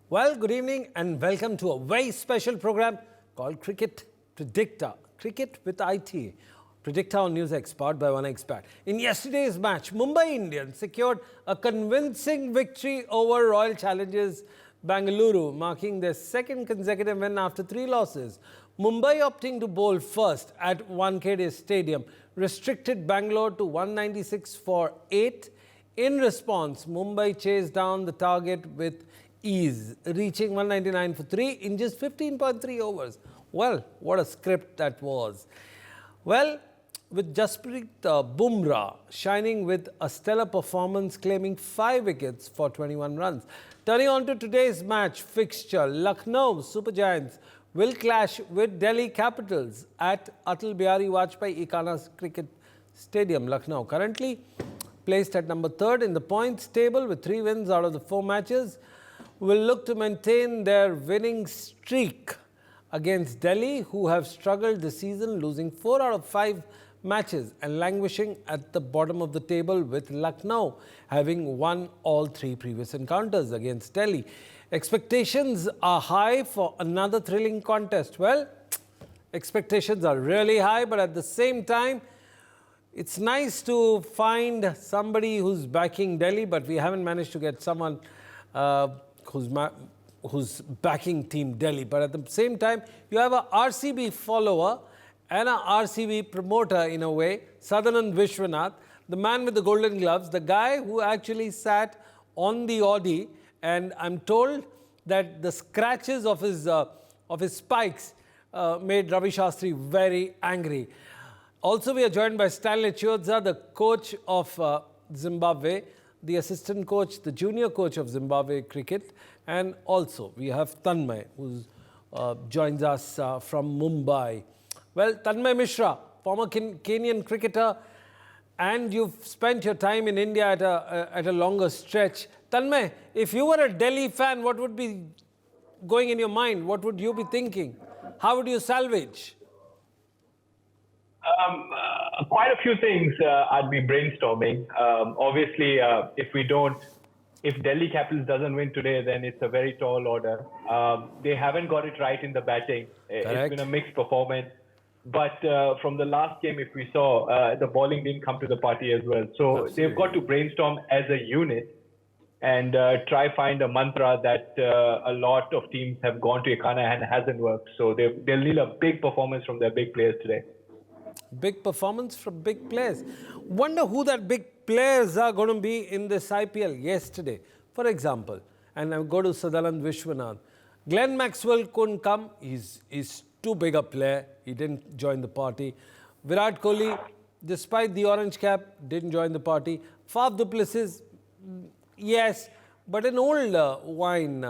Well, good evening and welcome to a very special program called Cricit Predicta. Cricket with IT. Predicta on NewsX, powered by OneXpert. In yesterday's match, Mumbai Indians secured a convincing victory over Royal Challengers Bengaluru, marking their second consecutive win after 3 losses. Mumbai, opting to bowl first at Wankhede Stadium, restricted Bangalore to 196 for 8. In response, Mumbai chased down the target with ease, reaching 199 for 3 in just 15.3 overs. Well, what a script that was. Well, with Jasprit Bumrah shining with a stellar performance, claiming 5 wickets for 21 runs. Turning on to today's match fixture, Lucknow Super Giants will clash with Delhi Capitals at Atal Bihari Vajpayee Ekana Cricket Stadium, Lucknow. Currently placed at number 3rd in the points table with 3 wins out of the 4 matches, will look to maintain their winning streak against Delhi, who have struggled this season, losing 4 out of 5 matches and languishing at the bottom of the table, with Lucknow having won all 3 previous encounters against Delhi. Expectations are high for another thrilling contest. Well, expectations are really high, but at the same time, it's nice to find somebody who's backing Delhi, but we haven't managed to get someone who's backing Team Delhi. But at the same time, you have a RCB follower and a RCB promoter in a way, Sadanand Vishwanath, the man with the golden gloves, the guy who actually sat on the Audi, and I'm told that the scratches of his spikes made Ravi Shastri very angry. Also, we are joined by Stanley Chiodza, the coach of Zimbabwe, the assistant coach, the junior coach of Zimbabwe cricket, and also we have Tanmay, who joins us from Mumbai. Well, Tanmay Mishra, former Kenyan cricketer, and you've spent your time in India at a longer stretch. Tanmay, if you were a Delhi fan, what would be going in your mind? What would you be thinking? How would you salvage? Quite a few things I'd be brainstorming. Obviously, if Delhi Capitals doesn't win today, then it's a very tall order. They haven't got it right in the batting. Correct. It's been a mixed performance. But from the last game, if we saw, the bowling didn't come to the party as well. So Absolutely. They've got to brainstorm as a unit and try find a mantra that a lot of teams have gone to Ekana and hasn't worked. So they'll need a big performance from their big players today. Big performance from big players. Wonder who that big players are going to be in this IPL yesterday. For example, and I'll go to Sadanand Vishwanath. Glenn Maxwell couldn't come. He's too big a player. He didn't join the party. Virat Kohli, despite the orange cap, didn't join the party. Faf du Plessis, yes, but an old wine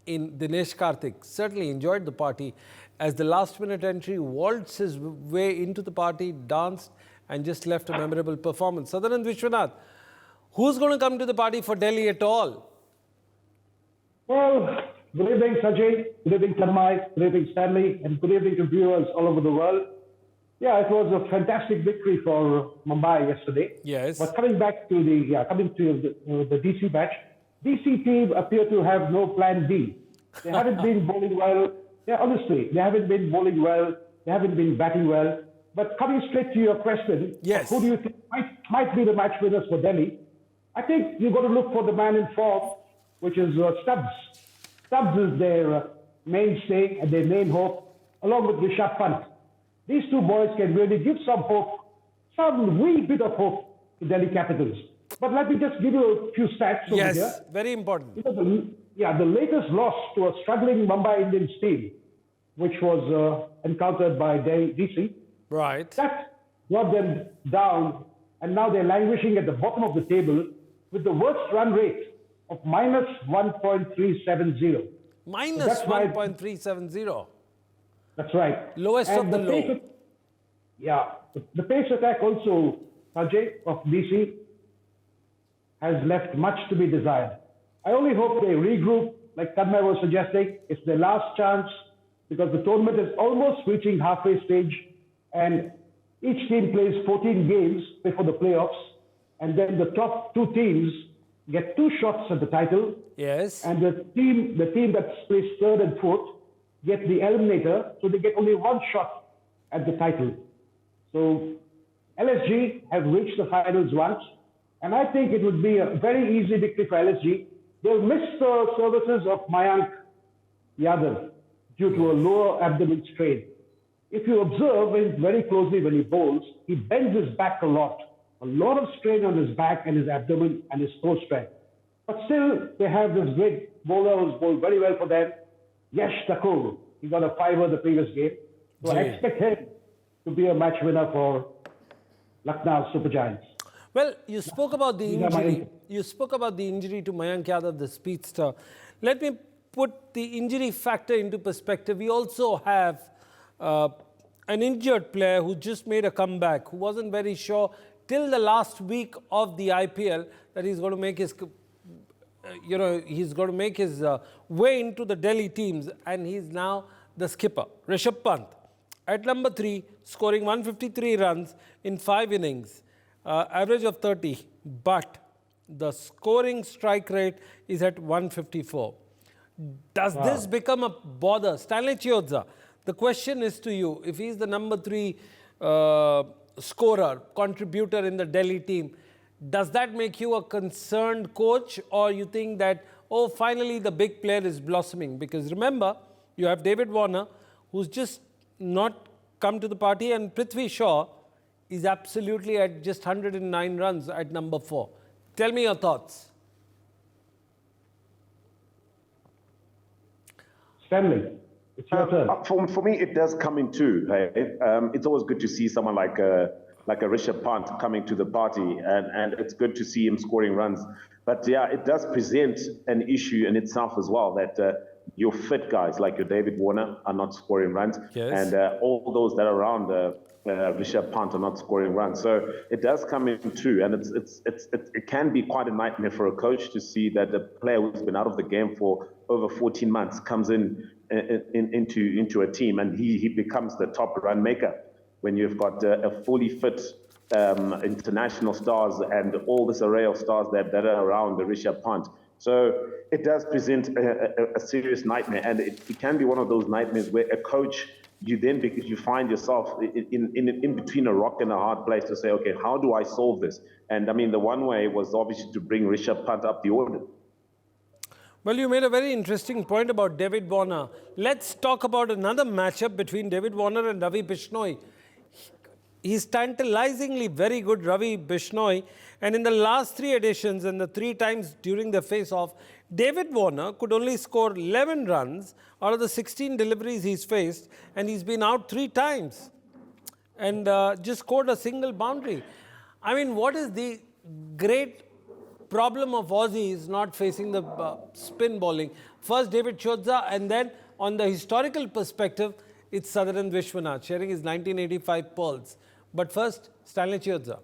in Dinesh Karthik certainly enjoyed the party, as the last-minute entry waltzed his way into the party, danced, and just left a memorable performance. Sadanand Vishwanath, who's going to come to the party for Delhi at all? Well, good evening, Sajay. Good evening, Tanmay. Good evening, Stanley. And good evening to viewers all over the world. Yeah, it was a fantastic victory for Mumbai yesterday. Yes. But coming back to the DC match, DC team appear to have no plan B. They haven't been bowling well. Yeah, honestly, they haven't been bowling well. They haven't been batting well. But coming straight to your question, yes, who do you think might be the match winners for Delhi? I think you've got to look for the man in form, which is Stubbs. Stubbs is their mainstay and their main hope, along with Rishabh Pant. These 2 boys can really give some hope, some wee bit of hope to Delhi Capitals. But let me just give you a few stats over here. Yes, very important. The latest loss to a struggling Mumbai Indians team, which was encountered by DC. Right. That brought them down, and now they're languishing at the bottom of the table with the worst run rate of minus 1.370. Minus 1.370. That's right. Lowest of the low. The pace attack also, Ajay, of DC has left much to be desired. I only hope they regroup, like Tanmay was suggesting. It's their last chance, because the tournament is almost reaching halfway stage, and each team plays 14 games before the playoffs, and then the top 2 teams get 2 shots at the title, Yes. and the team that's placed third and fourth get the eliminator, so they get only 1 shot at the title. So LSG have reached the finals once, and I think it would be a very easy victory for LSG. They'll miss the services of Mayank Yadav due to a lower abdomen strain. If you observe him very closely when he bowls, he bends his back a lot of strain on his back and his abdomen and his toe strength. But still, they have this great bowler who's bowled very well for them, Yash Thakur. He got a 5-over the previous game. So I expect him to be a match winner for Lucknow Super Giants. Well, you spoke about the injury. You spoke about the injury to Mayank Yadav, the speedster. Let me put the injury factor into perspective. We also have an injured player who just made a comeback, who wasn't very sure till the last week of the IPL that he's going to make his, he's going to make his way into the Delhi teams, and he's now the skipper, Rishabh Pant, at number 3, scoring 153 runs in 5 innings, average of 30, but the scoring strike rate is at 154. Does this become a bother? Stanley Chiozza, the question is to you. If he's the number 3 scorer, contributor in the Delhi team, does that make you a concerned coach, or you think that, oh, finally the big player is blossoming? Because remember, you have David Warner, who's just not come to the party, and Prithvi Shaw is absolutely at just 109 runs at number 4. Tell me your thoughts. Stanley, it's your turn. For me, it does come in two. Hey? It's always good to see someone like a Rishabh Pant coming to the party, and it's good to see him scoring runs. But yeah, it does present an issue in itself as well, that your fit guys like your David Warner are not scoring runs, yes, and all those that are around Rishabh Pant are not scoring runs. So it does come in two, and it can be quite a nightmare for a coach to see that a player who's been out of the game for over 14 months comes into a team, and he becomes the top run maker when you've got a fully fit international stars and all this array of stars that are around the Rishabh Pant. So it does present a serious nightmare, and it can be one of those nightmares where a coach, because you find yourself in between a rock and a hard place to say, okay, how do I solve this? And I mean, the one way was obviously to bring Rishabh Pant up the order. Well, you made a very interesting point about David Warner. Let's talk about another matchup between David Warner and Ravi Bishnoi. He's tantalizingly very good, Ravi Bishnoi. And in the last 3 editions and the 3 times during the face-off, David Warner could only score 11 runs out of the 16 deliveries he's faced, and he's been out 3 times and just scored a single boundary. I mean, what is the great problem of Aussies not facing the spin bowling? First, David Chiozza, and then on the historical perspective, it's Sutherland Vishwanath sharing his 1985 pearls. But first, Stanley Chiozza.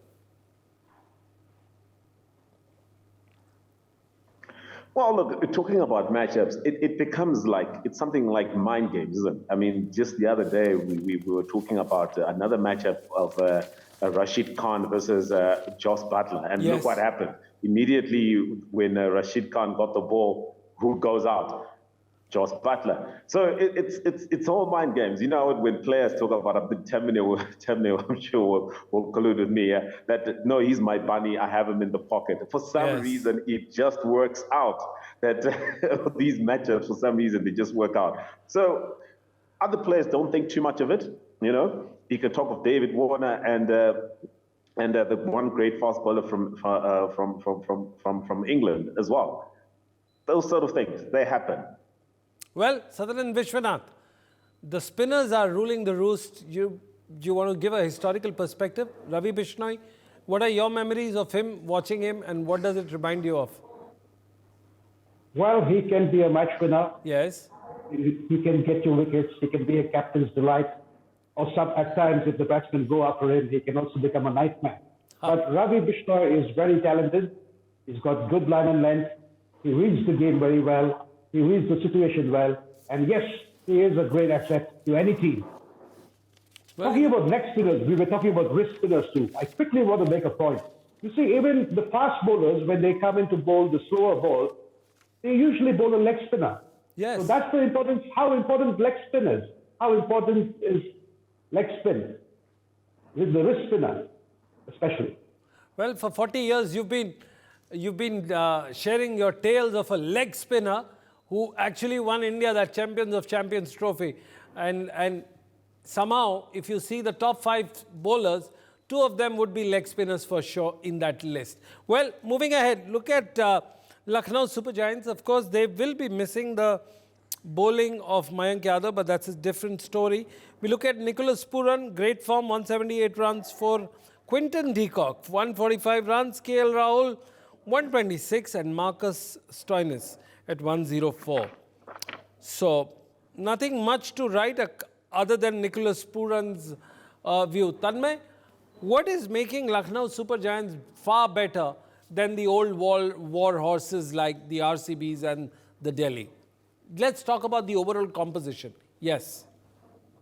Well, look, talking about matchups, it becomes like, it's something like mind games, isn't it? I mean, just the other day, we were talking about another matchup of Rashid Khan versus Joss Butler. And yes, look what happened. Immediately when Rashid Khan got the ball, who goes out? Joss Butler. So it's all mind games. You know, when players talk about Temne, I'm sure will collude with me, that no, he's my bunny, I have him in the pocket. For some reason, it just works out that these matchups, for some reason, they just work out. So other players don't think too much of it. You know, you can talk of David Warner and the one great fast bowler from England as well. Those sort of things, they happen. Well, Sutherland Vishwanath, the spinners are ruling the roost. You want to give a historical perspective? Ravi Bishnoi, what are your memories of him, watching him, and what does it remind you of? Well, he can be a match winner. Yes. He can get you wickets. He can be a captain's delight. Or at times, if the batsmen go after him, he can also become a nightmare. But Ravi Bishnoi is very talented. He's got good line and length. He reads the game very well. He reads the situation well. And yes, he is a great asset to any team. Well, talking about leg spinners, we were talking about wrist spinners too. I quickly want to make a point. You see, even the fast bowlers, when they come in to bowl the slower ball, they usually bowl a leg spinner. Yes. So that's the importance, how important leg spin is. How important is leg spin with the wrist spinner, especially. Well, for 40 years, you've been sharing your tales of a leg spinner who actually won India that Champions of Champions trophy. And somehow, if you see the top 5 bowlers, 2 of them would be leg spinners for sure in that list. Well, moving ahead, look at Lucknow Super Giants. Of course, they will be missing the bowling of Mayank Yadav, but that's a different story. We look at Nicholas Puran, great form, 178 runs for Quinton de Kock, 145 runs, KL Rahul, 126, and Marcus Stoinis at 104. So, nothing much to write other than Nicholas Puran's view. Tanmay, what is making Lucknow Super Giants far better than the old war horses like the RCBs and the Delhi? Let's talk about the overall composition. Yes.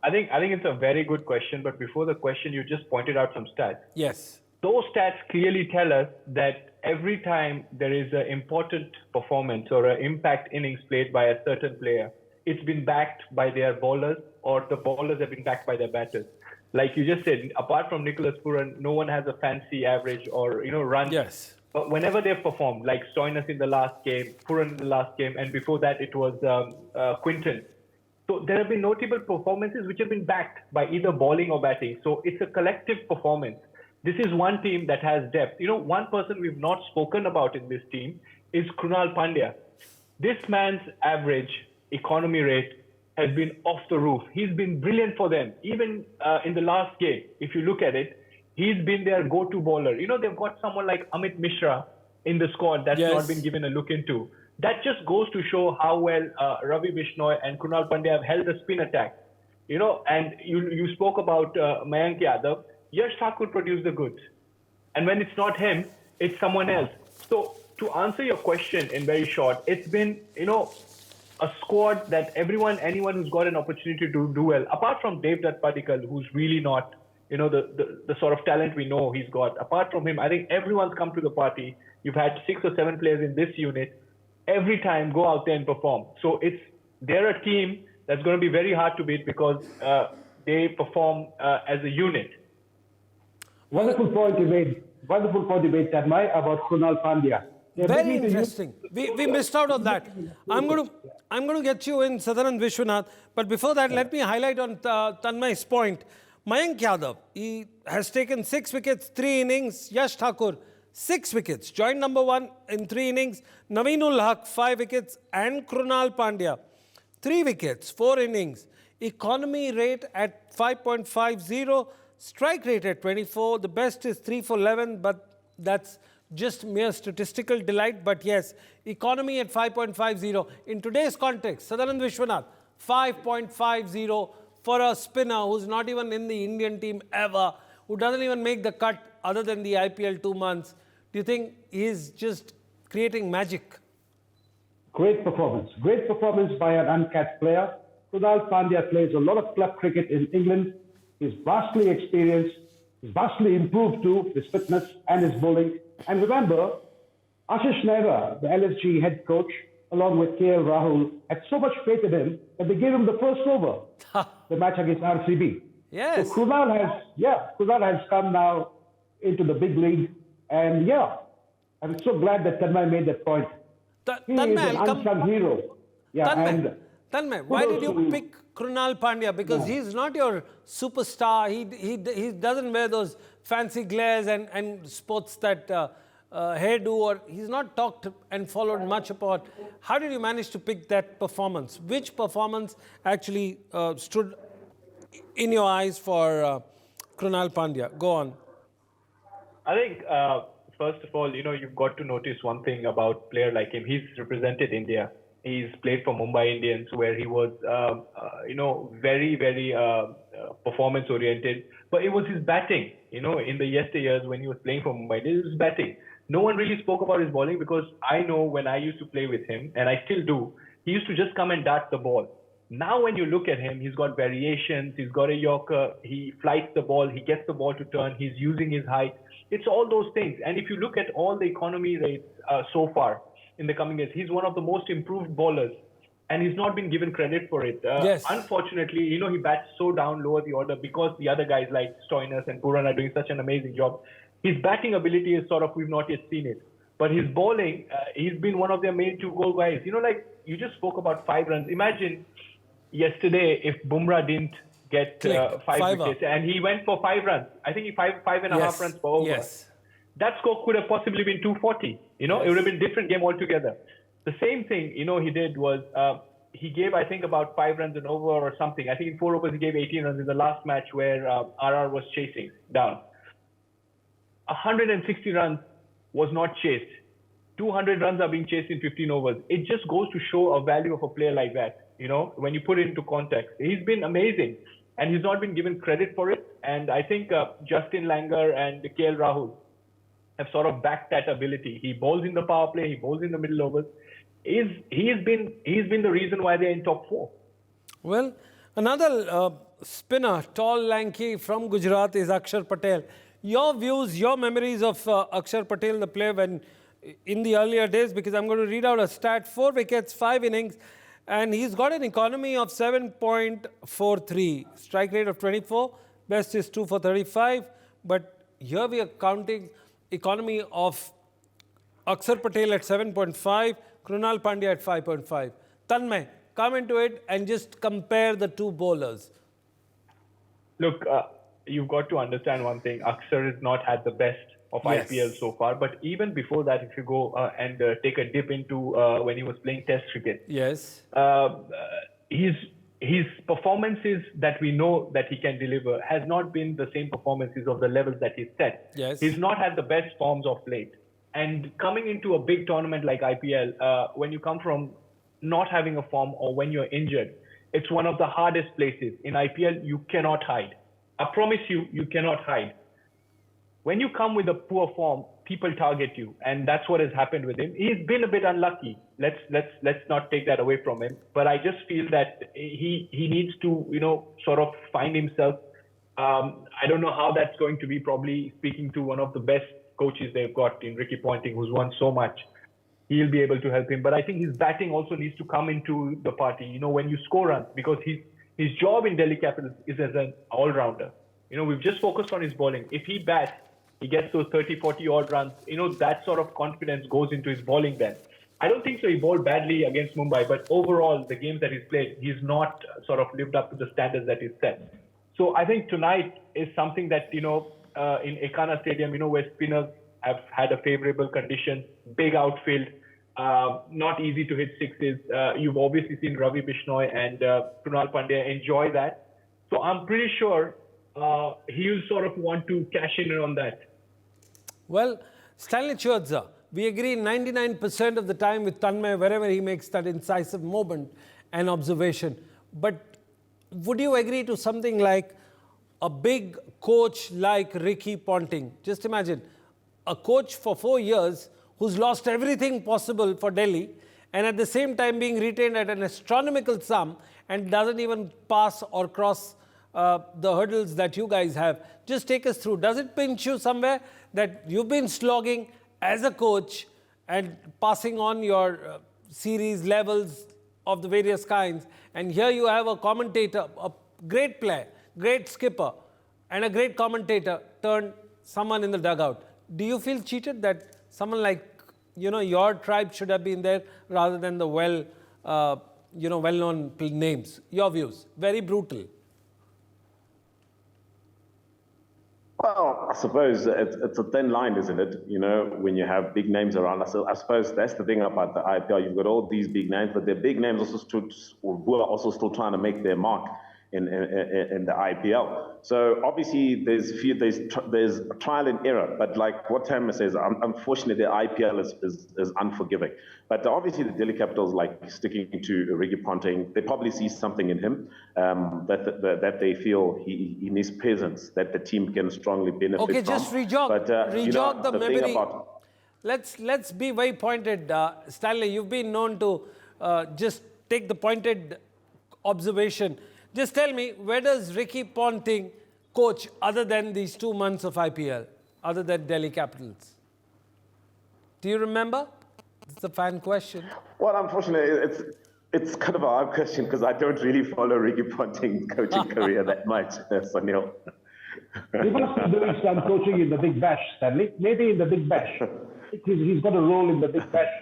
I think it's a very good question, but before the question, you just pointed out some stats. Yes. Those stats clearly tell us that every time there is an important performance or an impact innings played by a certain player, it's been backed by their bowlers, or the bowlers have been backed by their batters. Like you just said, apart from Nicholas Puran, no one has a fancy average or runs. Yes. But whenever they've performed, like Stoinis in the last game, Puran in the last game, and before that it was Quinton. So there have been notable performances which have been backed by either bowling or batting. So it's a collective performance. This is one team that has depth. One person we've not spoken about in this team is Krunal Pandya. This man's average economy rate has been off the roof. He's been brilliant for them. Even in the last game, if you look at it, he's been their go-to bowler. They've got someone like Amit Mishra in the squad that's not been given a look into. That just goes to show how well Ravi Bishnoi and Krunal Pandya have held the spin attack. And you spoke about Mayank Yadav. Yash Thakur produced the goods. And when it's not him, it's someone else. So to answer your question in very short, it's been, a squad that anyone who's got an opportunity to do well, apart from Devdutt Padikkal, who's really not, the sort of talent we know he's got. Apart from him, I think everyone's come to the party. You've had 6 or 7 players in this unit. Every time go out there and perform. So they're a team that's going to be very hard to beat because they perform as a unit. Wonderful point you made, Tanmay, about Krunal Pandya. Very interesting. We missed out on that. I'm going to get you in Sadanand Vishwanath, but before that, let me highlight on Tanmay's point. Mayank Yadav, he has taken 6 wickets, 3 innings. Yash Thakur, 6 wickets, joined number 1 in 3 innings. Naveenul Haq, 5 wickets, and Krunal Pandya, 3 wickets, 4 innings. Economy rate at 5.50, strike rate at 24. The best is 3 for 11, but that's just mere statistical delight. But yes, economy at 5.50. In today's context, Sadanand Vishwanath, 5.50 for a spinner who's not even in the Indian team ever, who doesn't even make the cut other than the IPL 2 months. Do you think he's just creating magic? Great performance by an uncapped player. Krunal Pandya plays a lot of club cricket in England. He's vastly experienced. He's vastly improved too, his fitness and his bowling. And remember, Ashish Nehra, the LSG head coach, along with KL Rahul, had so much faith in him that they gave him the first over, the match against RCB. Yes. So Krunal has come now into the big league. And I'm so glad that Tanmay made that point. He is an unsung hero. Yeah, Tanmay, why did you pick Krunal Pandya? Because he's not your superstar. He doesn't wear those fancy glares and sports that hairdo, or he's not talked and followed much about. How did you manage to pick that performance? Which performance actually stood in your eyes for Krunal Pandya? Go on. I think, first of all, you've got to notice one thing about a player like him. He's represented India. He's played for Mumbai Indians, where he was, very, very performance-oriented. But it was his batting, in the yesteryears when he was playing for Mumbai. It was his batting. No one really spoke about his bowling because I know when I used to play with him, and I still do, he used to just come and dart the ball. Now, when you look at him, he's got variations. He's got a Yorker. He flights the ball. He gets the ball to turn. He's using his height. It's all those things. And if you look at all the economy rates so far in the coming years, he's one of the most improved bowlers. And he's not been given credit for it. Yes. Unfortunately, he bats so down lower the order because the other guys like Stoinis and Puran are doing such an amazing job. His batting ability is sort of, we've not yet seen it. But his bowling, he's been one of their main 2 goal guys. Like you just spoke about 5 runs. Imagine yesterday if Bumrah didn't get 5 wickets and he went for 5 runs. I think he 5.5 runs per over. Yes. That score could have possibly been 240. It would have been a different game altogether. The same thing, he did was he gave, I think, about 5 runs an over or something. I think in 4 overs he gave 18 runs in the last match where RR was chasing down. 160 runs was not chased. 200 runs are being chased in 15 overs. It just goes to show a value of a player like that, when you put it into context. He's been amazing and he's not been given credit for it. And I think Justin Langer and KL Rahul have sort of backed that ability. He bowls in the power play, he bowls in the middle overs. He's been the reason why they're in top 4. Well, another spinner, tall, lanky from Gujarat is Akshar Patel. Your views, your memories of Akshar Patel, the player when in the earlier days, because I'm going to read out a stat, 4 wickets, 5 innings, and he's got an economy of 7.43, strike rate of 24, best is 2 for 35, but here we are counting economy of Akshar Patel at 7.5, Krunal Pandya at 5.5. Tanmay, come into it and just compare the 2 bowlers. Look, you've got to understand one thing. Akshar has not had the best of IPL so far. But even before that, if you go and take a dip into when he was playing Test cricket, yes, his performances that we know that he can deliver has not been the same performances of the levels that he's set. Yes. He's not had the best forms of late. And coming into a big tournament like IPL, when you come from not having a form or when you're injured, it's one of the hardest places. In IPL, you cannot hide. I promise you, you cannot hide. When you come with a poor form, people target you, and that's what has happened with him. He's been a bit unlucky. Let's not take that away from him. But I just feel that he needs to, sort of find himself. I don't know how that's going to be. Probably speaking to one of the best coaches they've got in Ricky Ponting, who's won so much. He'll be able to help him. But I think his batting also needs to come into the party. When you score runs, because his job in Delhi Capitals is as an all-rounder. We've just focused on his bowling. If he bats, he gets those 30, 40 odd runs. That sort of confidence goes into his bowling then. I don't think so he bowled badly against Mumbai, but overall, the games that he's played, he's not sort of lived up to the standards that he's set. So I think tonight is something that, in Ekana Stadium, where spinners have had a favorable condition, big outfield, not easy to hit sixes. You've obviously seen Ravi Bishnoi and Krunal Pandya enjoy that. So I'm pretty sure he'll sort of want to cash in on that. Well, Stanley Chiodza, we agree 99% of the time with Tanmay wherever he makes that incisive moment and observation. But would you agree to something like a big coach like Ricky Ponting? Just imagine a coach for 4 years who's lost everything possible for Delhi and at the same time being retained at an astronomical sum and doesn't even pass or cross the hurdles that you guys have. Just take us through. Does it pinch you somewhere that you've been slogging as a coach and passing on your series levels of the various kinds, and here you have a commentator, a great player, great skipper, and a great commentator turned someone in the dugout? Do you feel cheated that someone like, your tribe should have been there rather than the well-known names? Your views. Very brutal. Well, I suppose it's a thin line, isn't it? When you have big names around. I suppose that's the thing about the IPL. You've got all these big names, but they're big names who are also still trying to make their mark in the IPL. So obviously there's trial and error. But like what Tam says, unfortunately the IPL is unforgiving. But obviously the Delhi Capitals like sticking to Ricky Ponting. They probably see something in him that they feel he needs presence that the team can strongly benefit from. Okay, just rejog the memory. Let's be very pointed. Stanley, you've been known to just take the pointed observation. Just tell me, where does Ricky Ponting coach other than these 2 months of IPL, other than Delhi Capitals? Do you remember? It's a fan question. Well, unfortunately, it's kind of a hard question because I don't really follow Ricky Ponting's coaching career that much, Sunil. He must be doing some coaching in the Big Bash, Stanley. Maybe in the Big Bash. He's got a role in the Big Bash.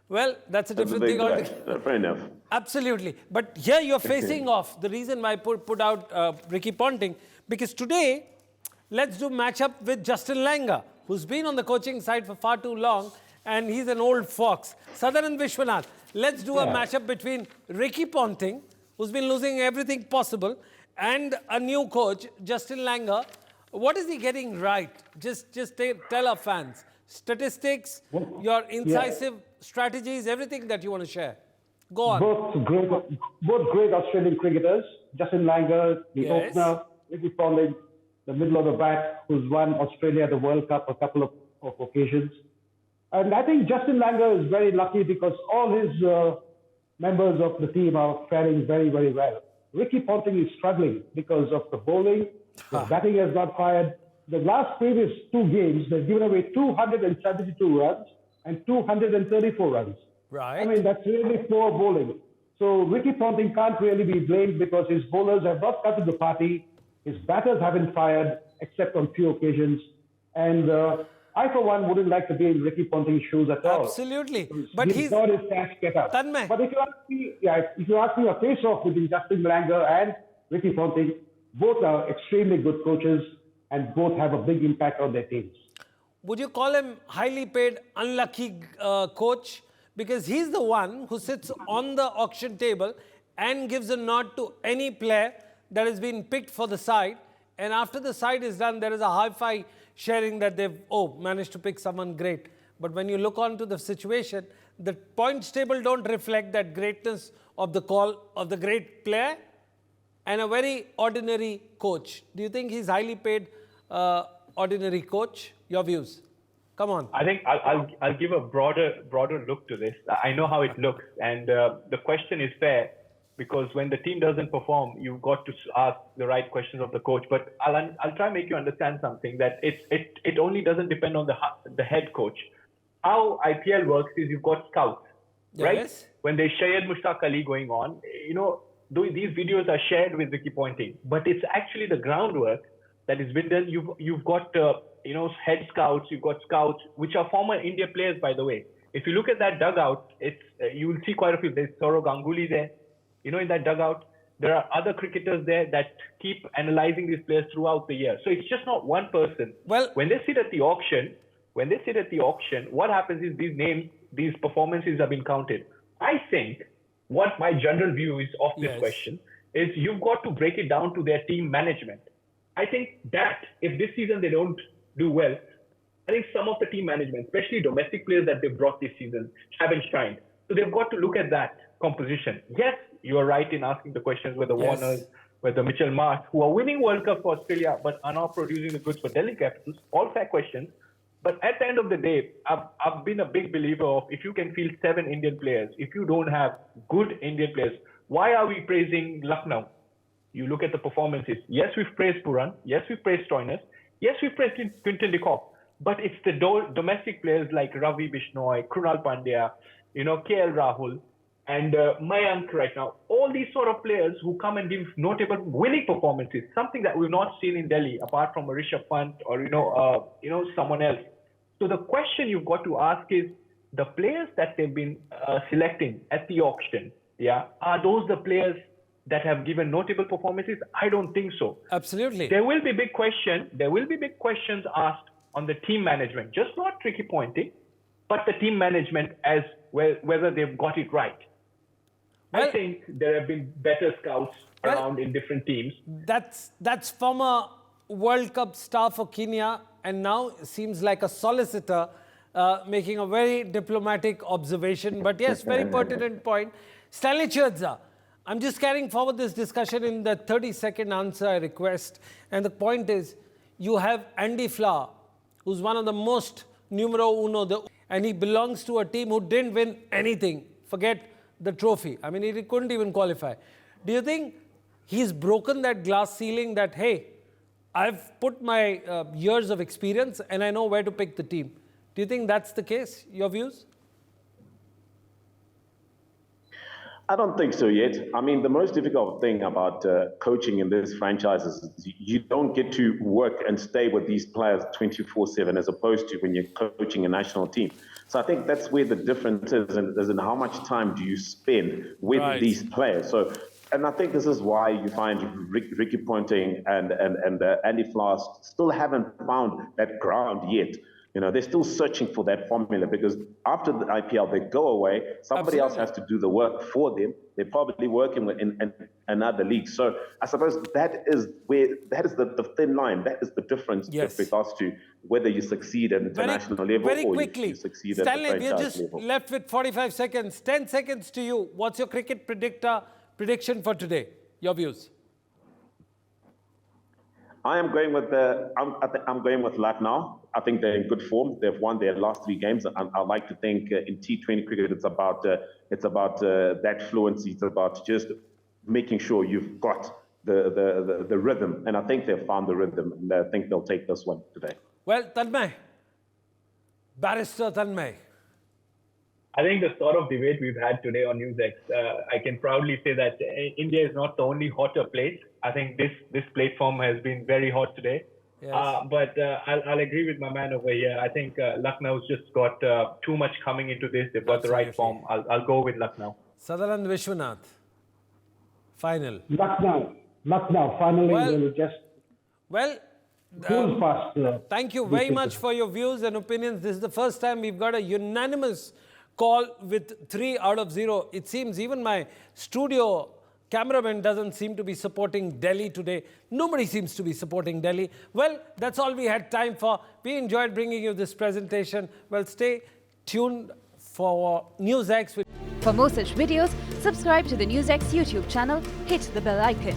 Well, that's a different thing altogether. Fair enough. Absolutely. But here you're facing off. The reason why I put out Ricky Ponting, because today, let's do matchup with Justin Langer, who's been on the coaching side for far too long, and he's an old fox. Sadaran Vishwanath, let's do a matchup between Ricky Ponting, who's been losing everything possible, and a new coach, Justin Langer. What is he getting right? Just tell our fans. Statistics, your incisive strategies, everything that you want to share. Go on. Both great Australian cricketers. Justin Langer, the opener, Ricky Ponting, the middle of the bat, who's won Australia the World Cup a couple of occasions. And I think Justin Langer is very lucky because all his members of the team are faring very, very well. Ricky Ponting is struggling because of the bowling. The batting has not fired. The last previous 2 games, they've given away 272 runs and 234 runs. Right. I mean, that's really poor bowling. So Ricky Ponting can't really be blamed because his bowlers have not come to the party. His batters haven't fired except on few occasions. And I, for one, wouldn't like to be in Ricky Ponting's shoes at all. Absolutely. But he's got his cash get up. Tanmay. But if you ask me a face-off between Justin Langer and Ricky Ponting, both are extremely good coaches and both have a big impact on their teams. Would you call him highly paid, unlucky coach? Because he's the one who sits on the auction table and gives a nod to any player that has been picked for the side. And after the side is done, there is a high-five sharing that they've managed to pick someone great. But when you look onto the situation, the points table don't reflect that greatness of the call of the great player and a very ordinary coach. Do you think he's highly paid ordinary coach? Your views? Come on. I think I'll give a broader look to this. I know how it looks, and the question is fair because when the team doesn't perform, you've got to ask the right questions of the coach. But I'll try and make you understand something that it only doesn't depend on the head coach. How IPL works is you've got scouts, right? Yes. When there's Syed Mushtaq Ali going on, these videos are shared with Ricky Ponting, but it's actually the groundwork that is been done. You've got head scouts, you've got scouts, which are former India players, by the way. If you look at that dugout, you will see quite a few. There's Saurav Ganguly there. In that dugout, there are other cricketers there that keep analyzing these players throughout the year. So it's just not one person. Well, when they sit at the auction, what happens is these names, these performances have been counted. I think what my general view is of this question is you've got to break it down to their team management. I think that if this season they don't do well, I think some of the team management, especially domestic players that they've brought this season, haven't shined. So they've got to look at that composition. Yes, you are right in asking the questions whether Warners, whether Mitchell Marsh, who are winning World Cup for Australia but are not producing the goods for Delhi Capitals, all fair questions. But at the end of the day, I've been a big believer of if you can field 7 Indian players, if you don't have good Indian players, why are we praising Lucknow? You look at the performances. Yes, we've praised Puran. Yes, we've praised Stoinis. Yes, we've praised Quinton de Kock. But it's the domestic players like Ravi Bishnoi, Krunal Pandya, KL Rahul, and Mayank right now. All these sort of players who come and give notable winning performances, something that we've not seen in Delhi, apart from a Rishabh Pant or someone else. So the question you've got to ask is the players that they've been selecting at the auction. Are those the players that have given notable performances? I don't think so. Absolutely. There will be big questions asked on the team management, just not Ricky Ponting, but the team management as well, whether they've got it right. Well, I think there have been better scouts around in different teams. That's former World Cup star for Kenya, and now seems like a solicitor making a very diplomatic observation. But yes, very pertinent point. Stanley Chirza, I'm just carrying forward this discussion in the 30-second answer I request. And the point is, you have Andy Flower, who's one of the most numero uno, and he belongs to a team who didn't win anything. Forget the trophy. I mean, he couldn't even qualify. Do you think he's broken that glass ceiling that, hey, I've put my years of experience and I know where to pick the team? Do you think that's the case? Your views? I don't think so yet. I mean, the most difficult thing about coaching in this franchise is you don't get to work and stay with these players 24/7 as opposed to when you're coaching a national team. So I think that's where the difference is in how much time do you spend with these players. So, and I think this is why you find Ricky Ponting and Andy Flass still haven't found that ground yet. You know, they're still searching for that formula because after the IPL, they go away. Somebody else has to do the work for them. They're probably working in another league. So I suppose that is the thin line. That is the difference with regards to whether you succeed at international level or you succeed at the franchise level. Stanley, we're just left with 45 seconds. 10 seconds to you. What's your Cricket Predicta prediction for today? Your views. I am going with I'm going with Lucknow. I think they're in good form. They've won their last 3 games. I like to think in T20 cricket, it's about that fluency. It's about just making sure you've got the rhythm. And I think they've found the rhythm, and I think they'll take this one today. Well, Tanmay, Barrister Tanmay. I think the sort of debate we've had today on NewsX, I can proudly say that India is not the only hotter place. I think this platform has been very hot today. Yes. But I'll agree with my man over here. I think Lucknow's just got too much coming into this. They've got the right form. I'll go with Lucknow. Sutherland Vishwanath. Final. Lucknow. Finally, will just. Well, past, thank you very much for your views and opinions. This is the first time we've got a unanimous call with 3 out of 0. It seems even my studio cameraman doesn't seem to be supporting Delhi today. Nobody seems to be supporting Delhi. Well, that's all we had time for. We enjoyed bringing you this presentation. Well, stay tuned for NewsX. For more such videos, subscribe to the NewsX YouTube channel, hit the bell icon.